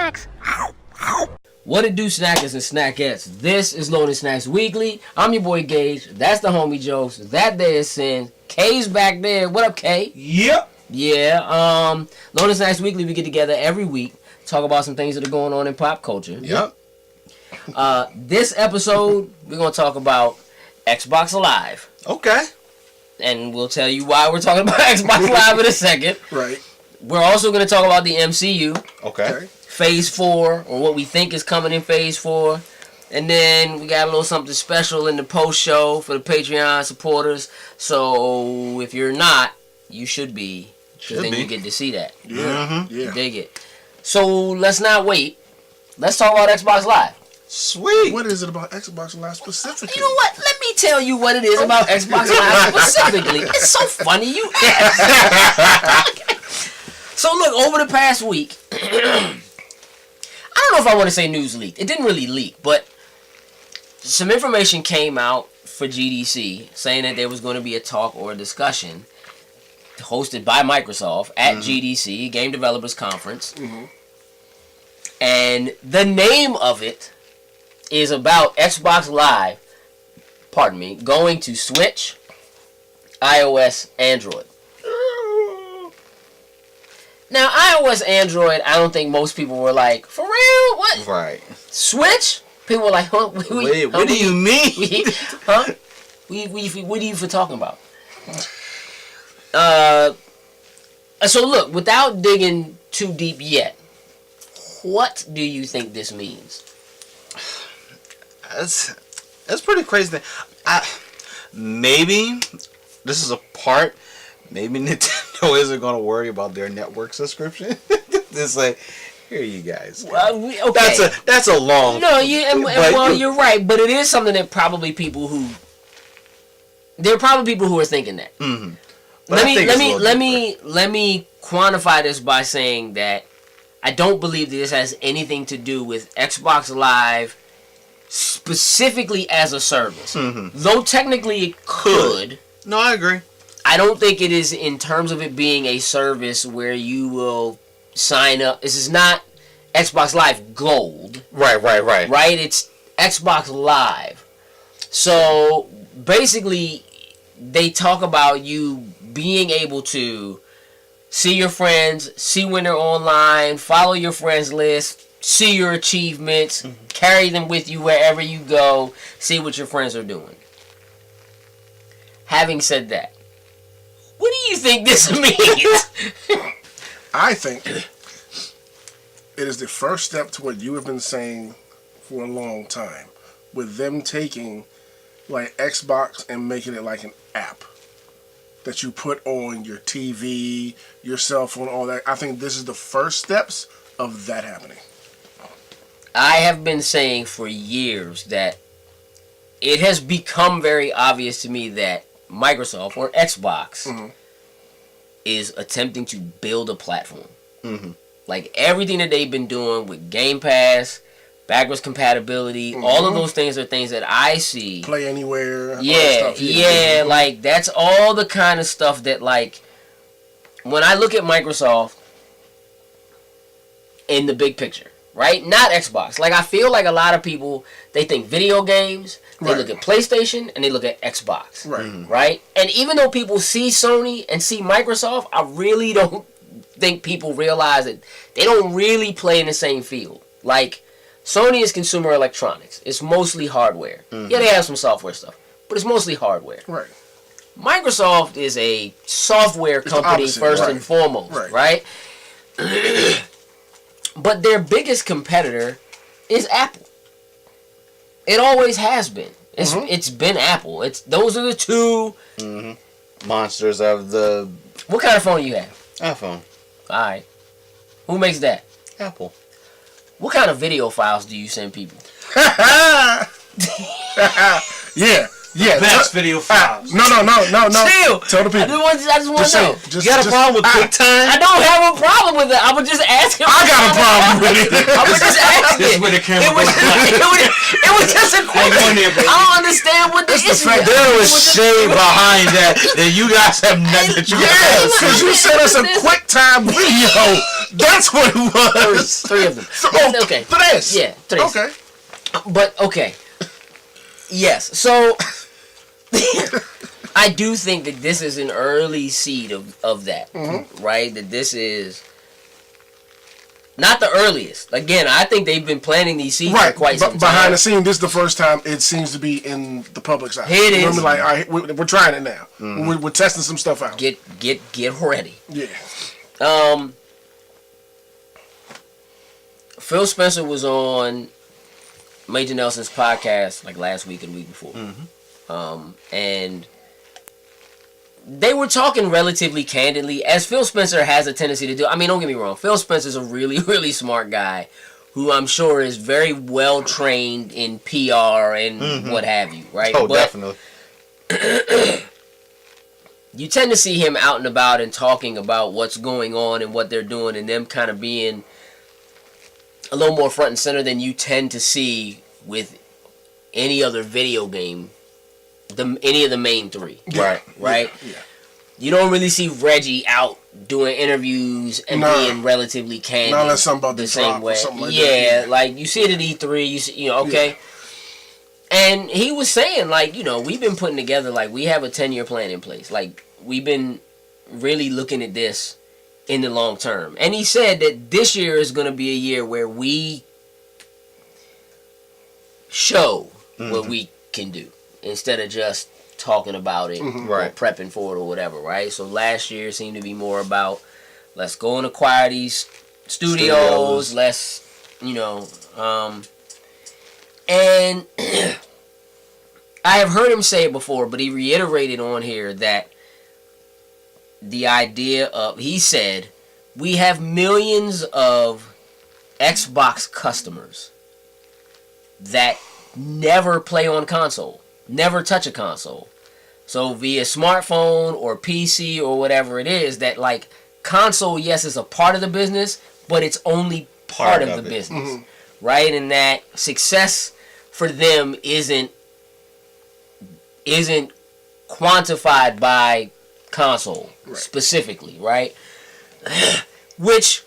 snacks. What it do, snackers and snackettes? This is Loaded Snacks Weekly. I'm your boy Gage. That's the homie Jokes. That there is Sin. K's back there. What up, K? Yep. Yeah. Loaded Snacks Weekly, we get together every week, talk about some things that are going on in pop culture. Yep. This episode, we're going to talk about Xbox Live. Okay. And we'll tell you why we're talking about Xbox Live in a second. Right. We're also going to talk about the MCU. Okay. Phase 4, or what we think is coming in Phase 4. And then we got a little something special in the post-show for the Patreon supporters. So if you're not, you should be. Because then you get to see that. Yeah. Mm-hmm. Yeah. You dig it. So let's not wait. Let's talk about Xbox Live. Sweet. What is it about Xbox Live specifically? You know what? Let me tell you what it is about Xbox Live specifically. It's so funny you ask. So look, over the past week, I don't know if I want to say news leaked. It didn't really leak, but some information came out for GDC saying that there was going to be a talk or a discussion hosted by Microsoft at GDC, Game Developers Conference. Mm-hmm. And the name of it is about Xbox Live, going to Switch, iOS, Android. Now, iOS, Android, I don't think most people were like, for real? What? Right. Switch? People were like, huh? Wait, what do you mean? Huh? What are you for talking about? So look, without digging too deep yet, what do you think this means? That's pretty crazy. Maybe this is a part. Maybe Nintendo isn't going to worry about their network subscription. It's like, here you guys. Okay. That's a long. No, you're right, but it is something that probably there are probably people who are thinking that. Mm-hmm. Let me quantify this by saying that I don't believe this has anything to do with Xbox Live specifically as a service. Mm-hmm. Though technically it could. No, I agree. I don't think it is in terms of it being a service where you will sign up. This is not Xbox Live Gold. Right. Right? It's Xbox Live. So basically, they talk about you being able to see your friends, see when they're online, follow your friends list, see your achievements, carry them with you wherever you go, see what your friends are doing. Having said that, what do you think this means? I think it is the first step to what you have been saying for a long time, with them taking like Xbox and making it like an app that you put on your TV, your cell phone, all that. I think this is the first steps of that happening. I have been saying for years that it has become very obvious to me that Microsoft or Xbox is attempting to build a platform. Mm-hmm. Like everything that they've been doing with Game Pass, backwards compatibility, all of those things are things that I see. Play anywhere. Yeah, like that's all the kind of stuff that, like, when I look at Microsoft in the big picture, right? Not Xbox. Like, I feel like a lot of people, they think video games, they look at PlayStation, and they look at Xbox. Right. Mm-hmm. Right? And even though people see Sony and see Microsoft, I really don't think people realize that they don't really play in the same field. Like, Sony is consumer electronics. It's mostly hardware. Mm-hmm. Yeah, they have some software stuff, but it's mostly hardware. Right. Microsoft is a software company first and foremost, right? But their biggest competitor is Apple. It always has been. It's been Apple. Those are the two monsters of the. What kind of phone do you have? iPhone. Alright. Who makes that? Apple. What kind of video files do you send people? Yeah. Best video files. No. Still. Tell the people. I just want to know. You got a problem with QuickTime? I don't have a problem with it. I was just asking. I got a problem with it. I was just asking. This is where the camera It was just a question. I don't understand what the issue is. There was shade behind that you guys have nothing that you because you sent us a QuickTime video That's what it was. Three of them. Oh, Okay. Tres. Yeah, tres. Okay. But, okay. Yes, so... I do think that this is an early seed of that, right? That this is not the earliest. Again, I think they've been planting these seeds for quite some time. Behind the scene, this is the first time it seems to be in the public's eye. It is. Like, all right, we're trying it now. We're testing some stuff out. Get ready. Yeah. Phil Spencer was on Major Nelson's podcast like last week and the week before. And they were talking relatively candidly, as Phil Spencer has a tendency to do. I mean, don't get me wrong. Phil Spencer's a really, really smart guy who I'm sure is very well trained in PR and what have you, right? Oh, but definitely. You tend to see him out and about and talking about what's going on and what they're doing, and them kind of being a little more front and center than you tend to see with any other video game. Any of the main three. Right. Yeah. You don't really see Reggie out doing interviews and being relatively candid. Not unless something about the the same drop way. or something like that. Yeah, like you see it at E3, you know, okay. Yeah. And he was saying, like, you know, we've been putting together, like, we have a 10-year plan in place. Like, we've been really looking at this in the long term. And he said that this year is going to be a year where we show what we can do, instead of just talking about it or prepping for it or whatever, right? So last year seemed to be more about, let's go and acquire these studios. Let's, you know, and I have heard him say it before, but he reiterated on here that the idea of, he said, we have millions of Xbox customers that never play on console. Never touch a console. So via smartphone or PC or whatever it is, that like console, yes, is a part of the business, but it's only part of the business. Right? And that success for them isn't quantified by console specifically, right? Which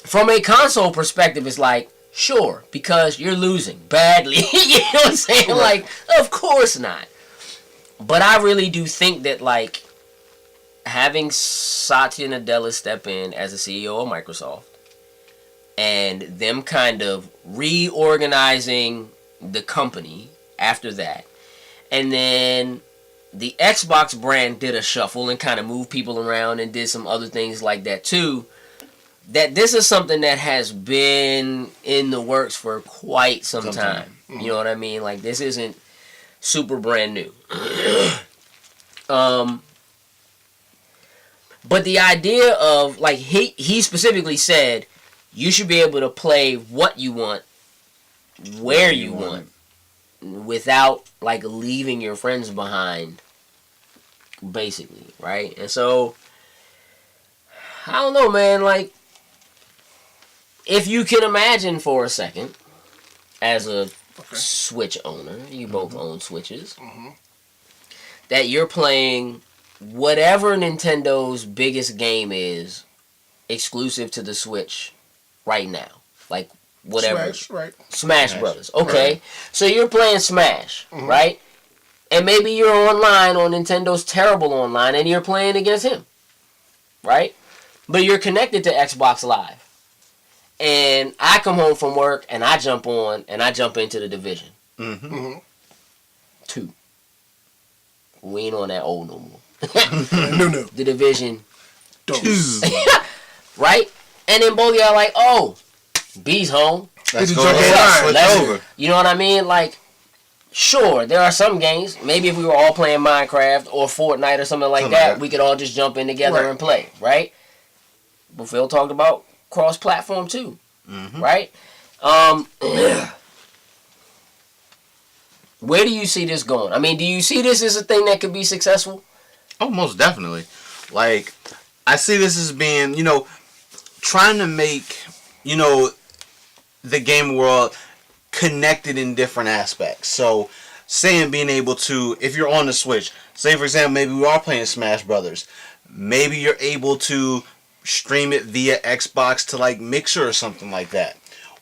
from a console perspective is like, sure, because you're losing badly. You know what I'm saying? Like, of course not. But I really do think that, like, having Satya Nadella step in as the CEO of Microsoft and them kind of reorganizing the company after that, and then the Xbox brand did a shuffle and kind of moved people around and did some other things like that too, that this is something that has been in the works for quite some time. You know what I mean? Like, this isn't super brand new. But the idea of, like, he specifically said, you should be able to play what you want, where you want, without, like, leaving your friends behind, basically, right? And so, I don't know, man, like, if you can imagine for a second, as a Switch owner, you both own Switches, that you're playing whatever Nintendo's biggest game is exclusive to the Switch right now. Like, whatever. Smash Brothers. Okay. Right. So you're playing Smash, right? And maybe you're online on Nintendo's terrible online and you're playing against him, right? But you're connected to Xbox Live. And I come home from work and I jump on and I jump into the Division. 2. We ain't on that old no more. No. The Division 2. Right? And then both of y'all like, oh, B's home. Let's go over. You know what I mean? Like, sure, there are some games. Maybe if we were all playing Minecraft or Fortnite or something like that, we could all just jump in together and play, right? But Phil talked about cross-platform too, right? Where do you see this going? I mean, do you see this as a thing that could be successful? Oh, most definitely. Like, I see this as being, you know, trying to make, you know, the game world connected in different aspects. So, saying being able to, if you're on the Switch, say for example, maybe we are playing Smash Brothers, maybe you're able to stream it via Xbox to like Mixer or something like that,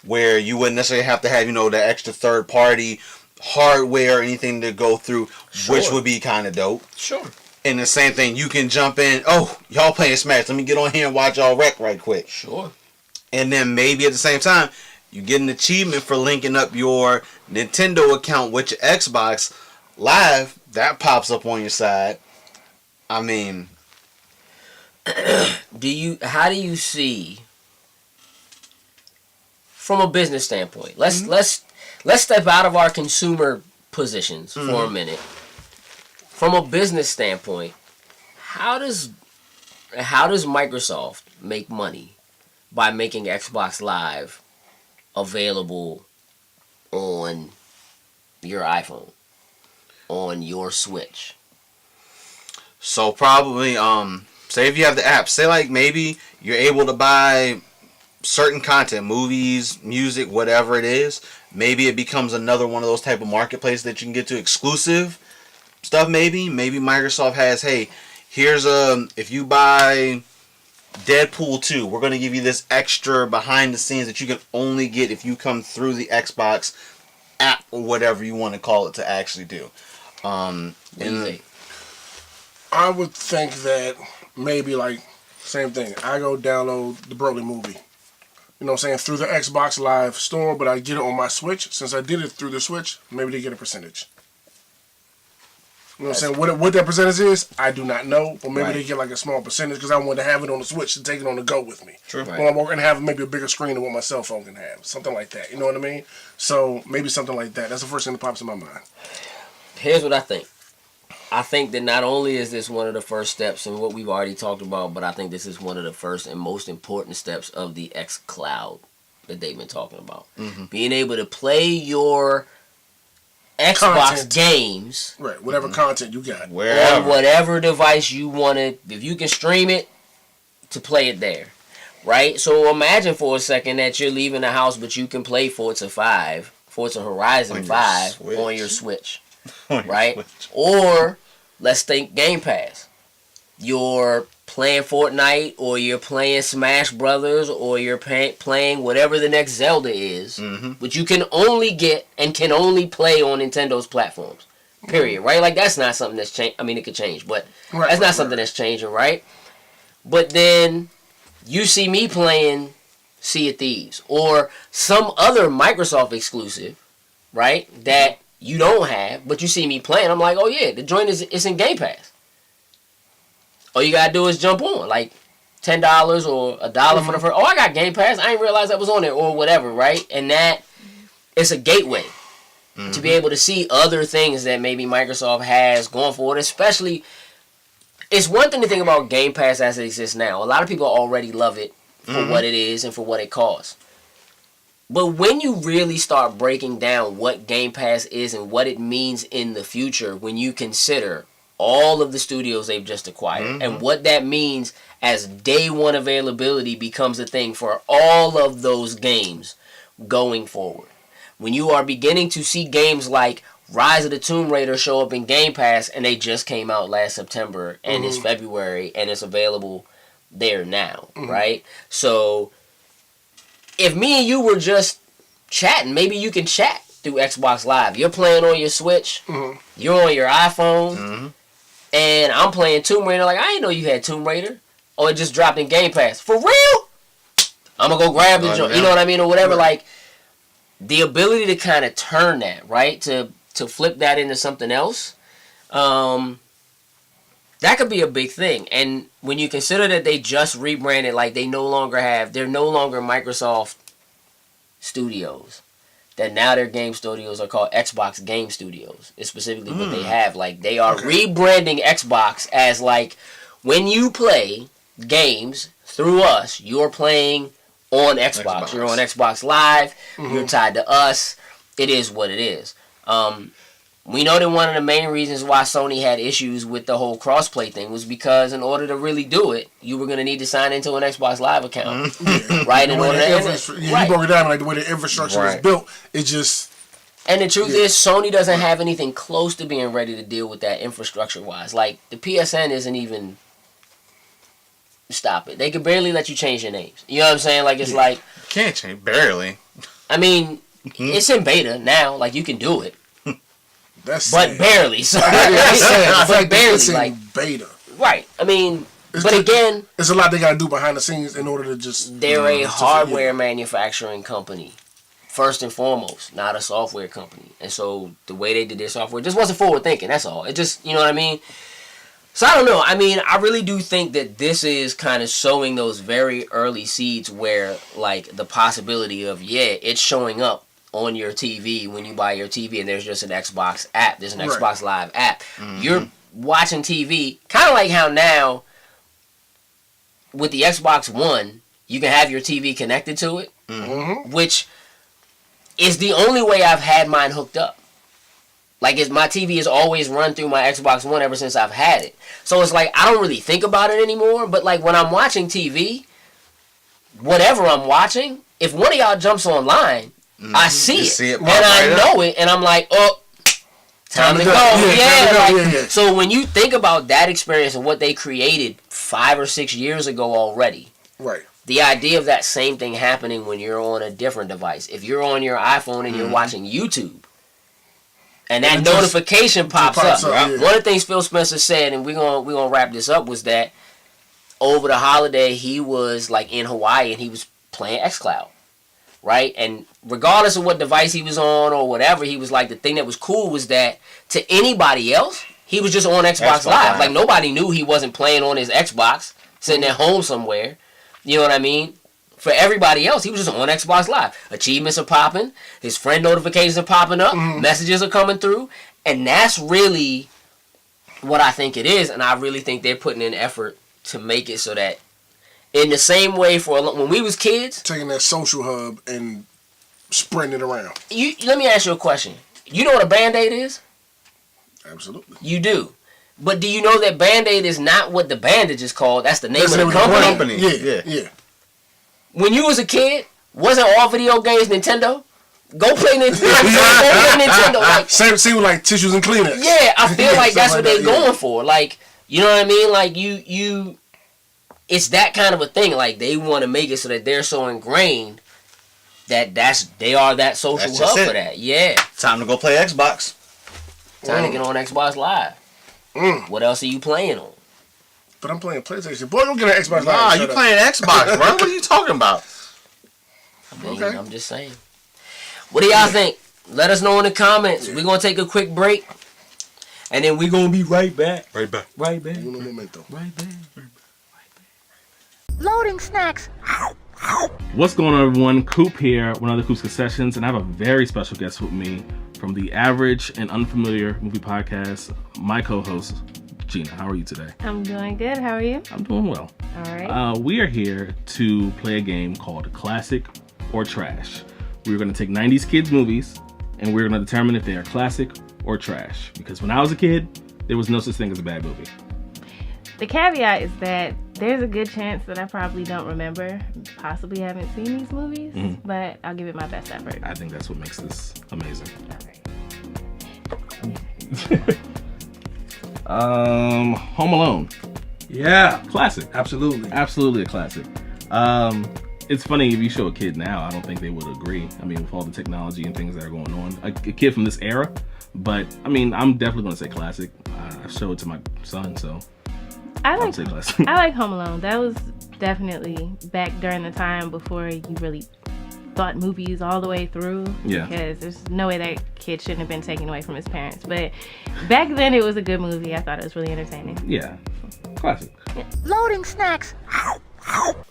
where you wouldn't necessarily have to have, the extra third party hardware or anything to go through, which would be kind of dope. Sure. And the same thing, you can jump in. Oh, y'all playing Smash? Let me get on here and watch y'all wreck right quick. Sure. And then maybe at the same time, you get an achievement for linking up your Nintendo account with your Xbox Live. That pops up on your side. I mean, how do you see, from a business standpoint? Let's step out of our consumer positions for a minute. From a business standpoint, how does Microsoft make money by making Xbox Live available on your iPhone, on your Switch? So probably, say if you have the app, say like maybe you're able to buy certain content, movies, music, whatever it is. Maybe it becomes another one of those type of marketplaces that you can get to exclusive stuff. Maybe Microsoft has, hey, here's if you buy Deadpool 2, we're going to give you this extra behind the scenes that you can only get if you come through the Xbox app or whatever you want to call it to actually do. What do you think? I would think that maybe like same thing. I go download the Broly movie. You know what I'm saying? Through the Xbox Live store, but I get it on my Switch. Since I did it through the Switch, maybe they get a percentage. You know what I'm saying? What that percentage is, I do not know. But maybe they get like a small percentage because I want to have it on the Switch and take it on the go with me. True. Right. Well, I'm going to have maybe a bigger screen than what my cell phone can have. Something like that. You know what I mean? So maybe something like that. That's the first thing that pops in my mind. Here's what I think. I think that not only is this one of the first steps in what we've already talked about, but I think this is one of the first and most important steps of the xCloud that they've been talking about. Mm-hmm. Being able to play your Xbox games, right? Whatever content you got, on whatever device you want to. If you can stream it, to play it there, right? So imagine for a second that you're leaving the house, but you can play Forza Horizon 5 on your Switch. Right? Or let's think Game Pass. You're playing Fortnite, or you're playing Smash Brothers, or you're playing whatever the next Zelda is, but you can only get and can only play on Nintendo's platforms. Period. Right? Like that's not something that's changed. I mean, it could change, but that's not something that's changing, right? But then you see me playing Sea of Thieves or some other Microsoft exclusive, right? That you don't have, but you see me playing. I'm like, oh yeah, the joint it's in Game Pass. All you gotta do is jump on, like $10 or $1 for the first. Oh, I got Game Pass. I didn't realize that was on there, or whatever, right? And that it's a gateway to be able to see other things that maybe Microsoft has going forward. Especially, it's one thing to think about Game Pass as it exists now. A lot of people already love it for what it is and for what it costs. But when you really start breaking down what Game Pass is and what it means in the future, when you consider all of the studios they've just acquired and what that means as day one availability becomes a thing for all of those games going forward. When you are beginning to see games like Rise of the Tomb Raider show up in Game Pass, and they just came out last September and it's February and it's available there now, right? So if me and you were just chatting, maybe you can chat through Xbox Live. You're playing on your Switch, you're on your iPhone, and I'm playing Tomb Raider. Like, I didn't know you had Tomb Raider. Oh, it just dropped in Game Pass. For real? I'm going to go grab the joint. You know what I mean? Or whatever. Like, the ability to kind of turn that, right? To flip that into something else. That could be a big thing. And when you consider that they just rebranded, like they're no longer Microsoft Studios. That now their game studios are called Xbox Game Studios. It's specifically what they have. Like, they are rebranding Xbox as, like, when you play games through us, you're playing on Xbox. You're on Xbox Live. You're tied to us. It is what it is. We know that one of the main reasons why Sony had issues with the whole crossplay thing was because in order to really do it, you were going to need to sign into an Xbox Live account. Right? In order you broke it down, like the way the infrastructure is built, it just... And the truth is, Sony doesn't have anything close to being ready to deal with that infrastructure-wise. Like, the PSN isn't even stop it. They could barely let you change your names. You know what I'm saying? Like, it's like... Can't change. Barely. I mean, it's in beta now. Like, you can do it. That's but sad. barely. So, That's sad. but barely. It's in Like, beta. right. I mean, It's but just, again... There's a lot they got to do behind the scenes in order to just... They're a hardware manufacturing company. First and foremost, not a software company. And so the way they did their software just wasn't forward thinking. That's all. It just, you know what I mean? So I don't know. I mean, I really do think that this is kind of sowing those very early seeds where, like, the possibility of, it's showing up on your TV when you buy your TV and there's just an Xbox app. There's an Xbox Live app. Mm-hmm. You're watching TV, kind of like how now with the Xbox One, you can have your TV connected to it, which is the only way I've had mine hooked up. Like, my TV has always run through my Xbox One ever since I've had it. So it's like, I don't really think about it anymore, but like when I'm watching TV, whatever I'm watching, if one of y'all jumps online, I see it and I know it, and I'm like, oh, time to go. So when you think about that experience and what they created 5 or 6 years ago already, right? The idea of that same thing happening when you're on a different device. If you're on your iPhone and you're watching YouTube, and that notification pops up. One of the things Phil Spencer said, and we're gonna wrap this up, was that over the holiday he was like in Hawaii and he was playing xCloud, right? And regardless of what device he was on or whatever, he was like, the thing that was cool was that to anybody else, he was just on Xbox Live. Like, nobody knew he wasn't playing on his Xbox, sitting at home somewhere. You know what I mean? For everybody else, he was just on Xbox Live. Achievements are popping. His friend notifications are popping up. Messages are coming through. And that's really what I think it is. And I really think they're putting in effort to make it so that in the same way when we was kids... Taking that social hub and spreading it around. Let me ask you a question. You know what a Band-Aid is? Absolutely. You do. But do you know that Band-Aid is not what the bandage is called? That's the name of the company. Yeah. When you was a kid, wasn't all video games Nintendo? Go play Nintendo. Like, same with like tissues and Kleenex. Yeah, I feel like that's what they're going for. Like, you know what I mean? Like, you it's that kind of a thing. Like, they want to make it so that they're so ingrained that they are that social hub for that. Yeah. Time to go play Xbox. Time to get on Xbox Live. What else are you playing on? But I'm playing PlayStation. Boy, don't get an Xbox Live. Nah, you playing Xbox, bro. What are you talking about? I mean, I'm just saying. What do y'all think? Let us know in the comments. We're going to take a quick break. And then we're going to be right back. Right back. Right back. Uno momento. Right back. Loading snacks. What's going on, everyone? Coop here, one of the Coop's Concessions, and I have a very special guest with me from the Average and Unfamiliar Movie Podcast, my co-host, Gina. How are you today? I'm doing good. How are you? I'm doing well. All right. We are here to play a game called Classic or Trash. We're going to take 90s kids movies, and we're going to determine if they are classic or trash. Because when I was a kid, there was no such thing as a bad movie. The caveat is that there's a good chance that I probably don't remember, possibly haven't seen these movies, but I'll give it my best effort. I think that's what makes this amazing. All right. Home Alone. Yeah. Classic. Absolutely. Absolutely a classic. It's funny, if you show a kid now, I don't think they would agree. I mean, with all the technology and things that are going on. A kid from this era, but I mean, I'm definitely going to say classic. I show it to my son, so I I'll say classic. I like Home Alone. That was definitely back during the time before you really thought movies all the way through. Yeah. Because there's no way that kid shouldn't have been taken away from his parents. But back then, it was a good movie. I thought it was really entertaining. Yeah. Classic. Yeah. Loading snacks.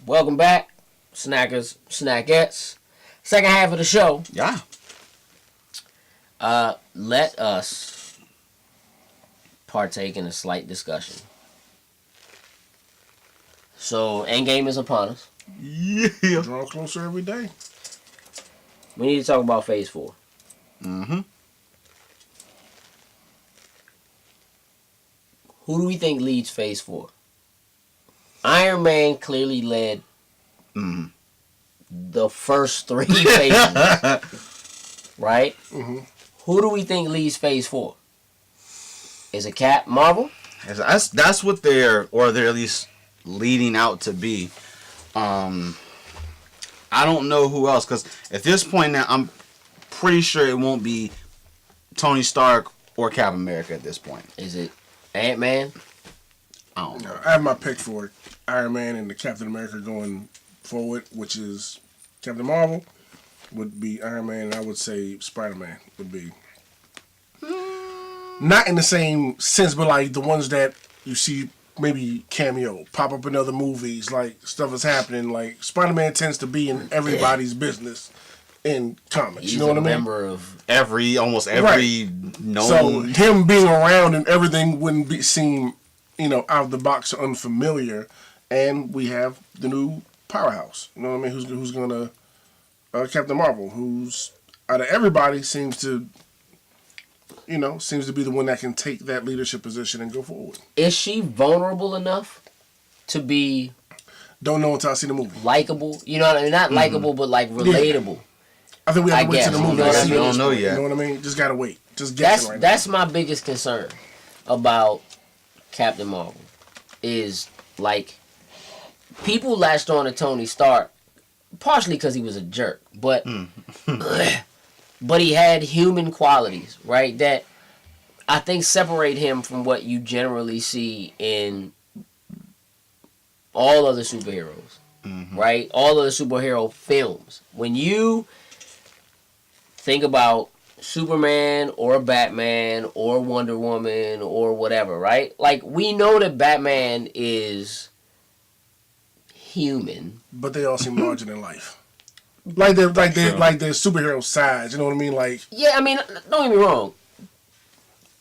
Welcome back, snackers, snackettes. Second half of the show. Yeah. Let us partake in a slight discussion. So, Endgame is upon us. Yeah. Draw closer every day. We need to talk about Phase 4. Mm-hmm. Who do we think leads Phase 4? Iron Man clearly led the first 3 phases. Right? Mm-hmm. Who do we think leads Phase 4? Is it Cap Marvel? That's what they're at least leading out to be. I don't know who else, because at this point now, I'm pretty sure it won't be Tony Stark or Captain America at this point. Is it Ant-Man? I don't know. I have my pick for Iron Man and the Captain America going forward, which is Captain Marvel would be Iron Man, and I would say Spider-Man would be. Not in the same sense, but like the ones that you see maybe cameo, pop up in other movies, like stuff is happening. Like Spider-Man tends to be in everybody's business in comics. He's you know what I mean? member of Almost every known. So him being around and everything wouldn't seem, out of the box or unfamiliar. And we have the new powerhouse. You know what I mean? Who's gonna Captain Marvel, who's out of everybody seems to be the one that can take that leadership position and go forward. Is she vulnerable enough to be Don't know until I see the movie. likable? You know what I mean? Not likable, but like relatable. I think we have to wait guess, to the movie. you know what I to see mean? it. Don't know yet. You know what I mean? Just gotta wait. Just guessing right now. That's my biggest concern about Captain Marvel is like people latched on to Tony Stark partially because he was a jerk, but but he had human qualities, right? That I think separate him from what you generally see in all other superheroes, right? All other superhero films. When you think about Superman or Batman or Wonder Woman or whatever, right? Like, we know that Batman is human. But they all seem larger than life. Like they're superhero sides. You know what I mean? Like Yeah, I mean, don't get me wrong.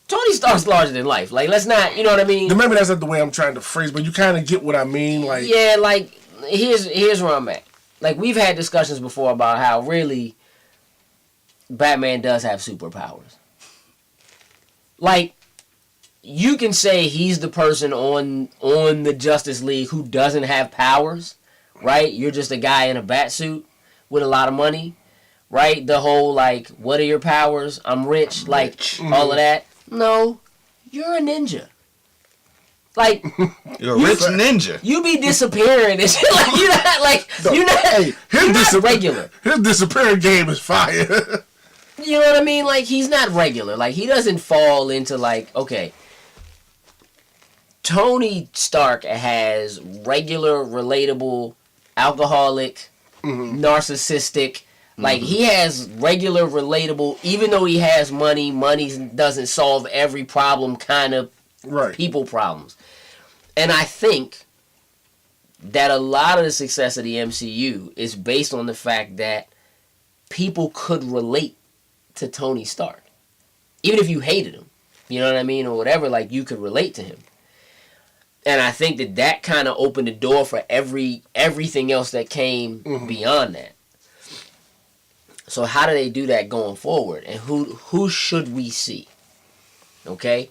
Tony Stark's larger than life. Like, let's not, you know what I mean? maybe that's not the way I'm trying to phrase, but you kind of get what I mean. Like Yeah, like, here's where I'm at. Like, we've had discussions before about how really Batman does have superpowers. Like, you can say he's the person on the Justice League who doesn't have powers, right? You're just a guy in a bat suit with a lot of money, right? The whole, like, what are your powers? I'm rich, like, all of that. No, you're a ninja. Like, You're a rich ninja. you be disappearing and shit. Like, you're not, like, you're not regular. His disappearing game is fire. You know what I mean? Like, he's not regular. Like, he doesn't fall into, like, okay, Tony Stark has regular, relatable, alcoholic, narcissistic. Like, he has regular, relatable, even though he has money doesn't solve every problem kind of Right. people problems. And I think that a lot of the success of the MCU is based on the fact that people could relate to Tony Stark. Even if you hated him, you know what I mean, or whatever, like, you could relate to him. And I think that kind of opened the door for everything else that came beyond that. So how do they do that going forward? And who should we see? Okay?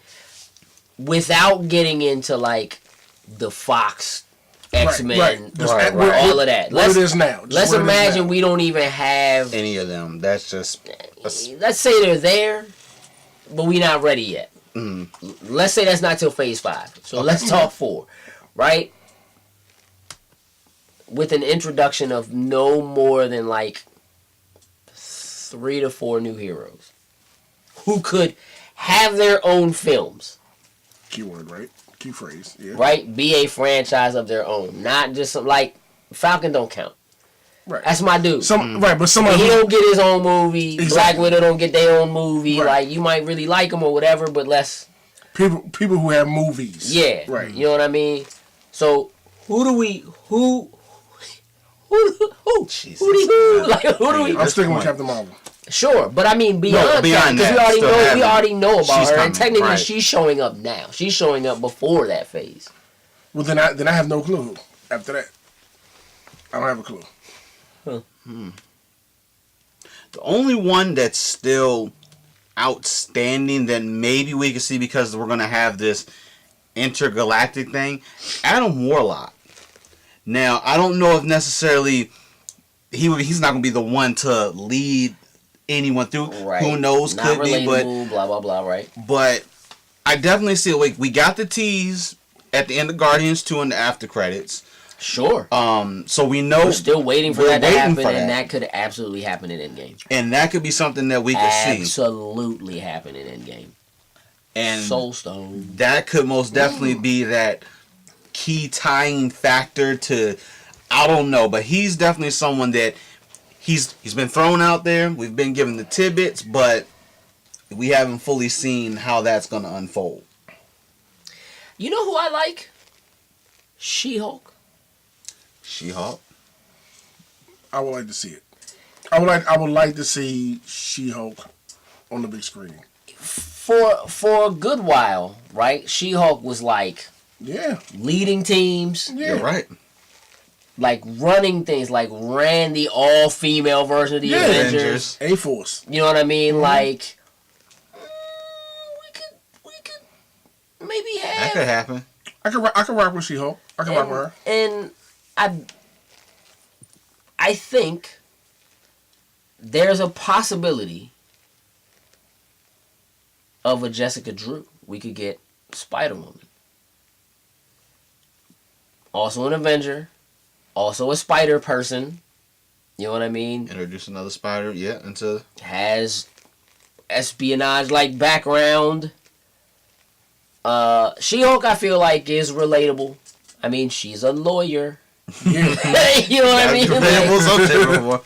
Without getting into, like, the Fox, X-Men, Right. Just all of that. What it is now. Just Let's what it is imagine now. we don't even have... Any of them. That's just. Let's say they're there, but we not ready yet. Let's say that's not till phase 5. So let's talk 4, right? With an introduction of no more than like 3 to 4 new heroes who could have their own films, Keyword, right? Key phrase. Yeah. right? Be a franchise of their own, not just some, like, Falcon don't count. Right. That's my dude. Right, but some of He them. don't get his own movie. Black Exactly. Widow don't get their own movie. Right. Like, you might really like them or whatever, but let's... People who have movies. Yeah. Right. You know what I mean? So, who do we... Like, who do we... I'm sticking with Captain Marvel. Sure, but I mean, beyond beyond that, that, because still we haven't. already know about She's her, coming, and technically right. she's showing up now. She's showing up before that phase. Well, then I have no clue after that. I don't have a clue. The only one that's still outstanding that maybe we can see because we're going to have this intergalactic thing, Adam Warlock. Now, I don't know if necessarily he's not going to be the one to lead anyone through. Right. Who knows? Not Could be, but relatable, blah, blah, blah, right? I definitely see, like, we got the tease at the end of Guardians 2 in the after credits. Sure. So we know We're still waiting for we're that to waiting happen, for and that. that could absolutely happen in Endgame. and that could be something that we could see. Absolutely happen in Endgame. And Soul Stone. that could most definitely be that key tying factor to, I don't know, but he's definitely someone that he's been thrown out there. We've been given the tidbits, but we haven't fully seen how that's going to unfold. You know who I like? She-Hulk. She-Hulk. I would like to see it. I would like to see She-Hulk on the big screen. For a good while, right? She-Hulk was like Yeah. leading teams, You're right. like running things, like ran the all-female version of the Yeah. Avengers. A-Force. You know what I mean? Like, we could maybe That could have. happen. I can rock with She-Hulk. I can rock with her. And I think there's a possibility of a Jessica Drew. We could get Spider-Woman. Also an Avenger. Also a spider person. You know what I mean? Introduce another spider, into... Has espionage-like background. She-Hulk, I feel like, is relatable. I mean, she's a lawyer. You know what I mean? Like,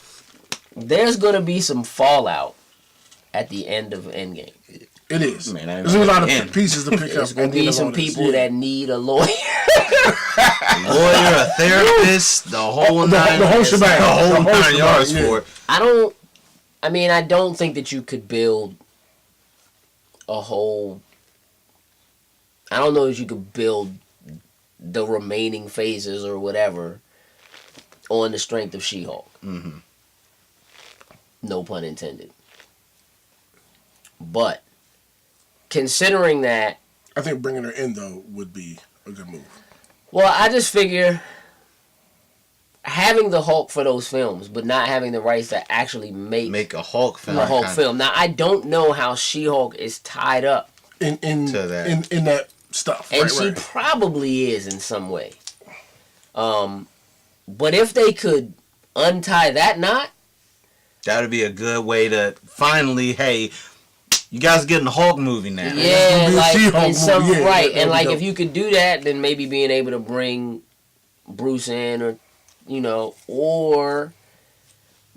there's gonna be some fallout at the end of Endgame. It is. Man, I There's a lot man. of pieces to pick up. There's gonna at the end be of some all this. people that need a lawyer. Lawyer, a therapist, the whole nine. the whole shebang. The whole The whole 9 shebang, yards yeah. for it. I don't think that you could build a whole. I don't know if you could build the remaining phases or whatever on the strength of She-Hulk. Mm-hmm. No pun intended. But considering that, I think bringing her in, though, would be a good move. well, I just figure having the Hulk for those films, but not having the rights to actually make a Hulk film. the Hulk film. Now, I don't know how She-Hulk is tied up, In To that. in that stuff. and right, she right. probably is in some way. But if they could untie that knot, That would be a good way to finally, hey, you guys getting a Hulk movie now. yeah, gonna be a like She-Hulk in some movie, yeah, right, that'd and be like dope. if you could do that, then maybe being able to bring Bruce in, or or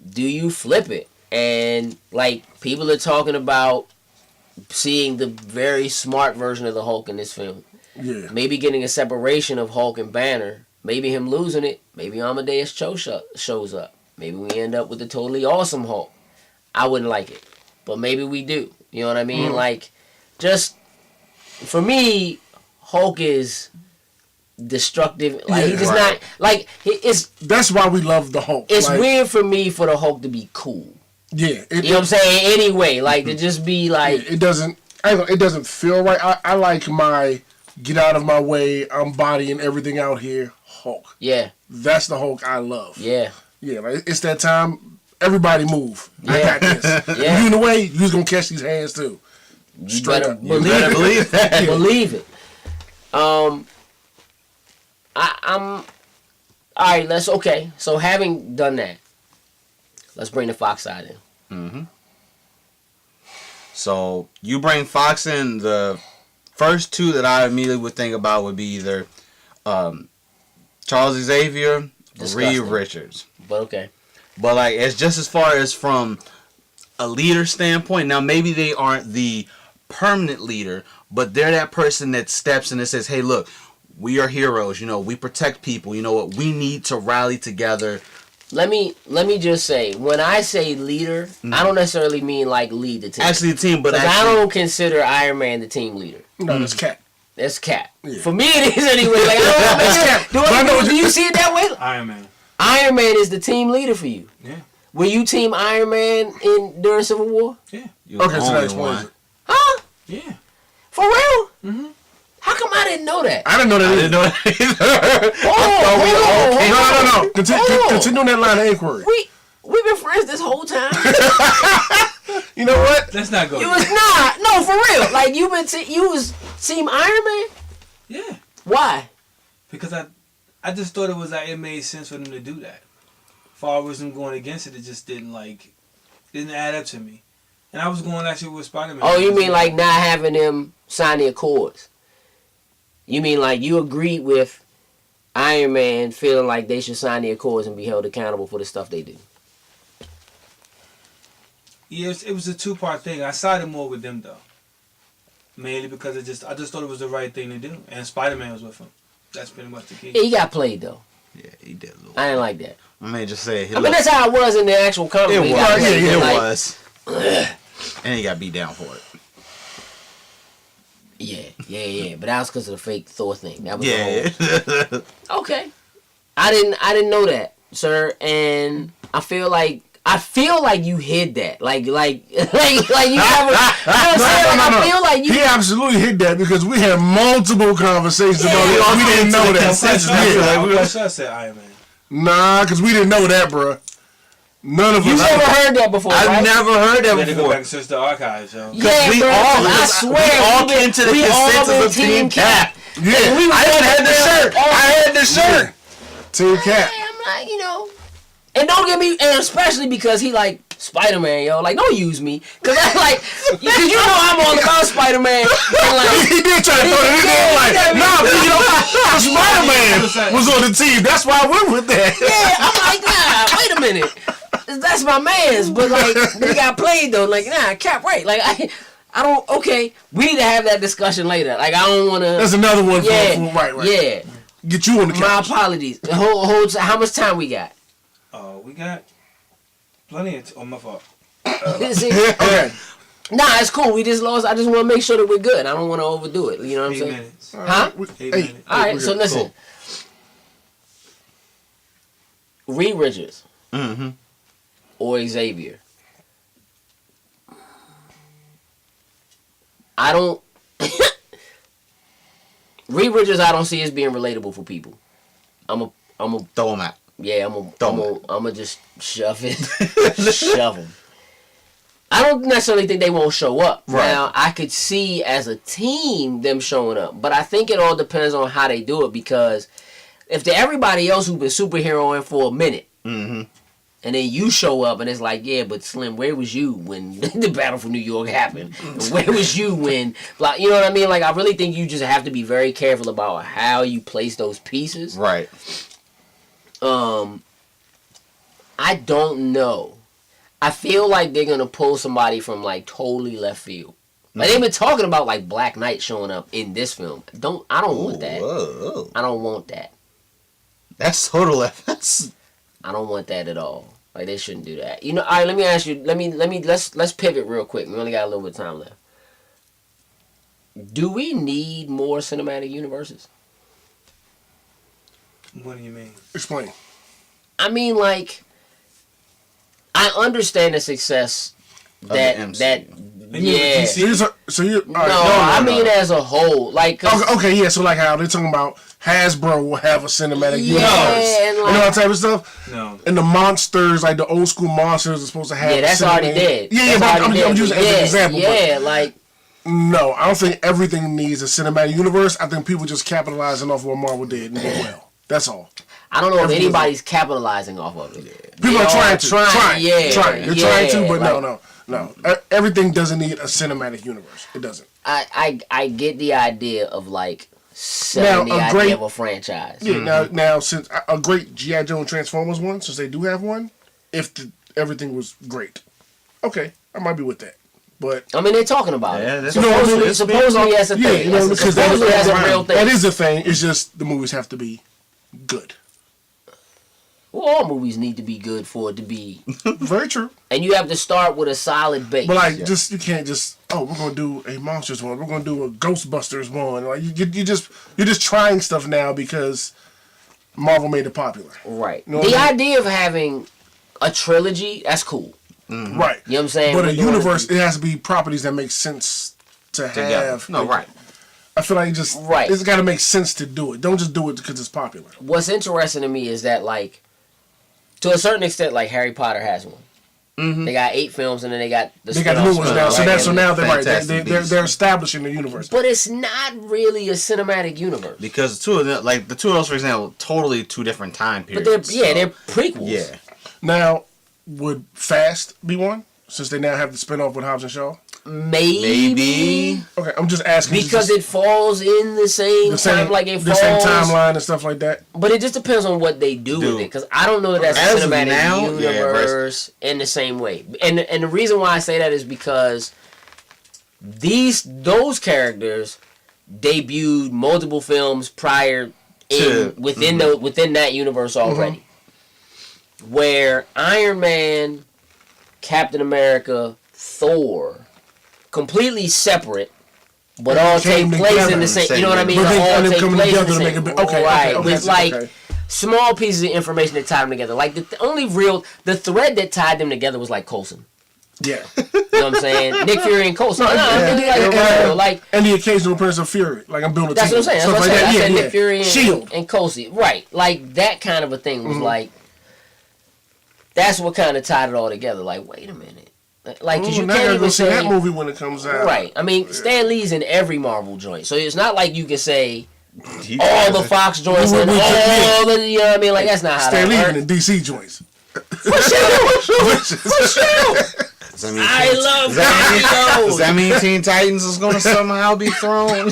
do you flip it? And like people are talking about seeing the very smart version of the Hulk in this film. Yeah. Maybe getting a separation of Hulk and Banner. Maybe him losing it. Maybe Amadeus Cho shows up. Maybe we end up with a totally awesome Hulk. I wouldn't like it, but maybe we do. You know what I mean? Mm-hmm. Like, just for me, Hulk is destructive. Like Yeah, he's just right. not like it's. That's why we love the Hulk. It's Like, weird for me for the Hulk to be cool. Yeah. You know what I'm saying? Anyway, like to just be like, It doesn't. It doesn't feel right. I like my get out of my way. I'm bodying everything out here. Hulk. yeah, That's the Hulk I love. yeah, Yeah. Like it's that time. Everybody move. I Yeah. got this. Yeah. You in the way, you's gonna catch these hands too. you Straight better up. believe better it. believe that. Believe it. I'm. All right. Okay. So having done that, let's bring the Fox side in. Mm-hmm. So you bring Fox in. The first two that I immediately would think about would be either Charles Xavier or Disgusting. Reed Richards. But okay. But like, it's just as far as from a leader standpoint. Now maybe they aren't the permanent leader, but they're that person that steps in and says, "Hey, look, we are heroes. We protect people. You know what? We need to rally together." Let me just say, when I say leader, I don't necessarily mean like lead the team. Actually, the team, but 'Cause I actually, don't consider Iron Man the team leader. No, that's Cat. That's Cap. Yeah. For me, it is anyway. Like, I don't know, do you see it that way? Iron Man. Iron Man is the team leader for you. Yeah. Were you team Iron Man during Civil War? Yeah. you're the Okay, so that only explains one. it. Huh? Yeah. For real? Mm-hmm. How come I didn't know that? I didn't know that. I either. didn't know that either. Hold on. No. Continue on that line of inquiry. We've been friends this whole time. You know what? Let's not go. You was not. No, for real. Like you was team Iron Man. Yeah. Why? Because I just thought it made sense for them to do that. As far as them going against it, it just didn't add up to me. And I was going actually with Spider-Man. Oh, you mean like not having them sign the Accords? You mean like you agreed with Iron Man feeling like they should sign the Accords and be held accountable for the stuff they do? Yes, it was a two-part thing. I sided more with them though, mainly because I just thought it was the right thing to do, and Spider-Man was with him. That's pretty much the key. Yeah, he got played though. Yeah, he did. A little I didn't like that. I may just say. I mean, that's how it was in the actual comic. It He was. got played, It like, was. And he got beat down for it. Yeah. But that was because of the fake Thor thing. That was Yeah. the whole... Okay. I didn't know that, sir, and I feel like you hid that. Like you never. You know what I'm saying? No. I feel like you. He absolutely hit that because we had multiple conversations about Yeah. it. We didn't know that. I should have said Iron Man. Nah, because we didn't know that, bro. None of You us. never heard that before, I've right? never heard that We had to go before. back and search the archives, yo. Yeah, we bro. all- I swear, we all came to the we all consensus been of Team Cap. Yeah, We I even had the shirt. I had the shirt. Team Cap. Yeah, I'm like, and don't get me, and especially because he like Spider-Man, yo. Like, don't use me, cause I like, cause you know I'm all about Spider-Man. And like, He did try to throw it in there. Like, nah, but you know, Spider-Man was on the team. That's why I went with that. yeah, I'm like, nah, wait a minute. That's my man's, but like, they got played though. Like, nah, Cap right. Like, I don't. Okay, we need to have that discussion later. Like, I don't want to. That's another one. Yeah, Right. yeah. Get you on the My couch. apologies. How much time we got? We got plenty of my fault. See? Okay. Nah, it's cool. We just lost. I just want to make sure that we're good. I don't want to overdo it. You know what I'm 8 saying? minutes. Huh? 8 Hey, minutes. All right. we're So good. listen, Reed Richards Mm-hmm. or Xavier. I don't. Reed Richards, I don't see as being relatable for people. I'm a. Throw him out. Yeah, Don't. I'm gonna just shove it. Shove them. I don't necessarily think they won't show up. Right. Now, I could see as a team them showing up, but I think it all depends on how they do it, because if they're everybody else who's been superheroing for a minute, Mm-hmm. and then you show up and it's like, yeah, but Slim, where was you when the Battle for New York happened? Where was you when, like, you know what I mean? Like, I really think you just have to be very careful about how you place those pieces. Right. I don't know. I feel like they're gonna pull somebody from like totally left field. Like they've been talking about like Black Knight showing up in this film. I don't want that. Whoa. I don't want that. That's total. That's. I don't want that at all. Like they shouldn't do that. You know. All right. Let me ask you. Let's pivot real quick. We only got a little bit of time left. Do we need more cinematic universes? What do you mean? Explain. I mean, like, I understand the success that the MCU. yeah. So you. All right, No, I mean as a whole, like. 'Cause- Okay, yeah. So like how they're talking about Hasbro will have a cinematic Yeah, universe and and like- all that type of stuff. No. And the monsters, like the old school monsters, are supposed to have. Yeah, that's cinematic- already dead. Yeah, That's but already I'm dead. using it as an example. Yeah, like But no, I don't think everything needs a cinematic universe. I think people just capitalizing off what Marvel did and did well. That's all. I don't know if Everything's- anybody's capitalizing off of it. People They are trying to. trying. Yeah, They're trying to, but like, no. Everything doesn't need a cinematic universe. It doesn't. I get the idea of like selling Now, the a idea great- of a franchise. Yeah. Now, since a great GI Joe and Transformers one, since they do have one, if everything was great, okay, I might be with that. But I mean, they're talking about Yeah, it. that's- Supposedly that's a yeah, thing. you know, because that Supposedly that's a real thing. That is a thing. It's just the movies have to be good. Well, all movies need to be good for it to be, Very true. and you have to start with a solid base. But like, just you can't just we're gonna do a monsters one. We're gonna do a Ghostbusters one. Like you're just trying stuff now because Marvel made it popular. Right. You know The what I mean? idea of having a trilogy, that's cool. Right. You know what I'm saying? But We're a doing universe, it has to be properties that make sense to Together. have. No, right. I feel like you just Right. It's got to make sense to do it. Don't just do it because it's popular. What's interesting to me is that, like, to a certain extent, like Harry Potter has one. Mm-hmm. They got 8 films, and then they got the They got the new spin-offs ones now. right So there. now they're right. Fantastic Beasts. They're establishing the universe. But it's not really a cinematic universe. Because the two of them, like the two of those, for example, totally 2 different time But periods. they're prequels. Yeah. Now, would Fast be one? Since they now have the spinoff with Hobbs and Shaw? Maybe. Okay, I'm just asking. Because it falls in the same time, like it the falls. same timeline and stuff like that. But it just depends on what they do with it, because I don't know that that's As a of cinematic now, universe in the same way. And the reason why I say that is because those characters debuted multiple films prior within that universe already. Where Iron Man, Captain America, Thor, completely separate, but all take Came place together in the same. You know what I mean? But they all ended up take coming place in together the to same. make a big. Okay, right? okay, With like okay. small pieces of information that tied them together. Like the thread that tied them together was like Coulson. Yeah. You know what I'm saying? Nick Fury and Coulson. Like And the occasional Prince of Fury. Like I'm building a that's team. what I'm saying. That's Stuff what I'm like saying. that. I said Yeah, Nick yeah. Fury Shield. and Coulson. Right. Like that kind of a thing was like. That's what kind of tied it all together. Like, wait a minute. Like, because you now I can't gotta even go see say that movie when it comes out. right. I mean, Stan Lee's in every Marvel joint, so it's not like you can say He all the does it. Fox joints and all the. You know what I mean? Like that's not how Stan Lee that in the DC joints. works. For sure. Does that mean I love Does that mean Teen Titans is going to somehow be thrown?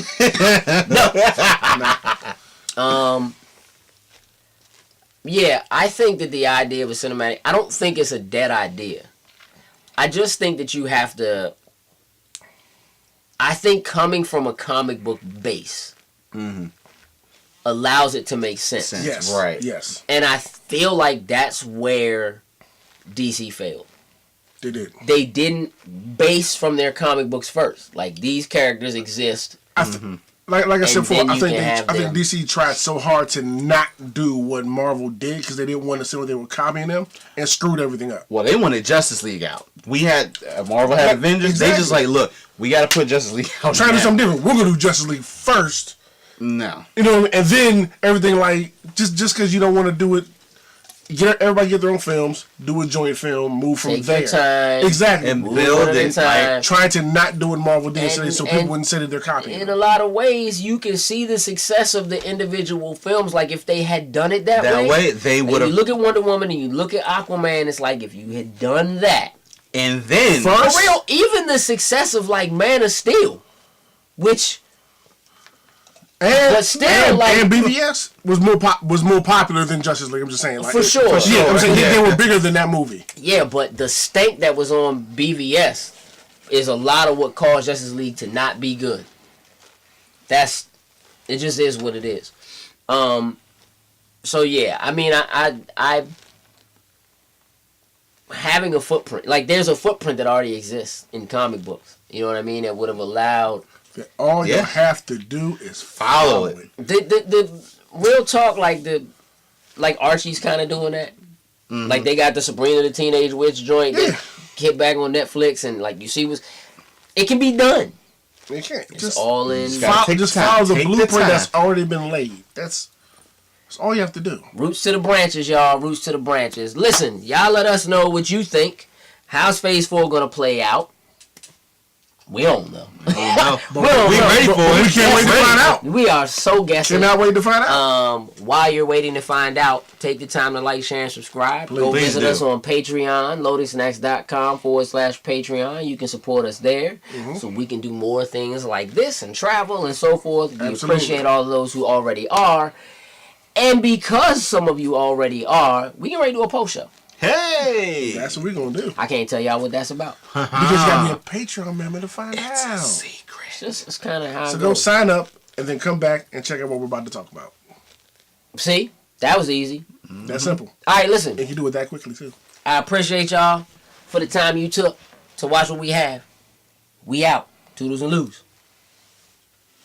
Yeah, I think that the idea of a cinematic, I don't think it's a dead idea. I just think that you have to, I think coming from a comic book base allows it to make sense. Yes. Right. Yes. And I feel like that's where DC failed. They did. They didn't base from their comic books first. Like, these characters exist. Like I said And before, then I you think can have I think them. DC tried so hard to not do what Marvel did because they didn't want to see what they were copying them and screwed everything up. Well, they wanted Justice League out. We had Marvel had Avengers. They just like, look, we got to put Justice League out. Trying to do now. something different. We're gonna do Justice League first, No. you know, and then everything like just because you don't want to do it. Everybody get their own films, do a joint film, move from Take there. your time. Exactly. And Move build one at a it. time. Like, Trying to not do what Marvel did so And- people and wouldn't say that they're copying. In them. a lot of ways, you can see the success of the individual films. Like, if they had done it that way, they like, would if you have. look at Wonder Woman and you look at Aquaman, it's like if you had done that. And then For real, even the success of, like, Man of Steel, which, And, but still, like- and BVS was more popular than Justice League. I'm just saying, like, For sure. Yeah, I'm saying Yeah. they were bigger than that movie. yeah, but the stank that was on BVS is a lot of what caused Justice League to not be good. It just is what it is. So yeah, I mean, I having a footprint, like there's a footprint that already exists in comic books. You know what I mean? That would have allowed That all you Yeah. have to do is Follow it. the real talk, like Archie's kind of doing that. Like they got the Sabrina the Teenage Witch joint that hit back on Netflix, and like you see, it can be done. You can't It's just all in. gotta take just the time. follow the Take the blueprint time. that's already been laid. That's all you have to do. Roots to the branches, y'all. Roots to the branches. Listen, y'all let us know what you think. How's Phase 4 gonna play out? We don't know. No. We don't We know. ready for But it. we can't wait to find out. We are so guessing. Cannot wait to find out. While you're waiting to find out, take the time to like, share, and subscribe. Go Please visit do. us on Patreon, loadsnacks.com/Patreon. You can support us there so we can do more things like this and travel and so forth. We Absolutely. appreciate all of those who already are. And because some of you already are, we can ready to do a post show. Hey. That's what we're gonna do. I can't tell y'all what that's about. Because you gotta be a Patreon member to find out. Secret. It's kind of how So it go goes. sign up and then come back and check out what we're about to talk about. See? That was easy. That's simple. All right, listen. And you do it that quickly too. I appreciate y'all for the time you took to watch what we have. We out. Toodles and Loos.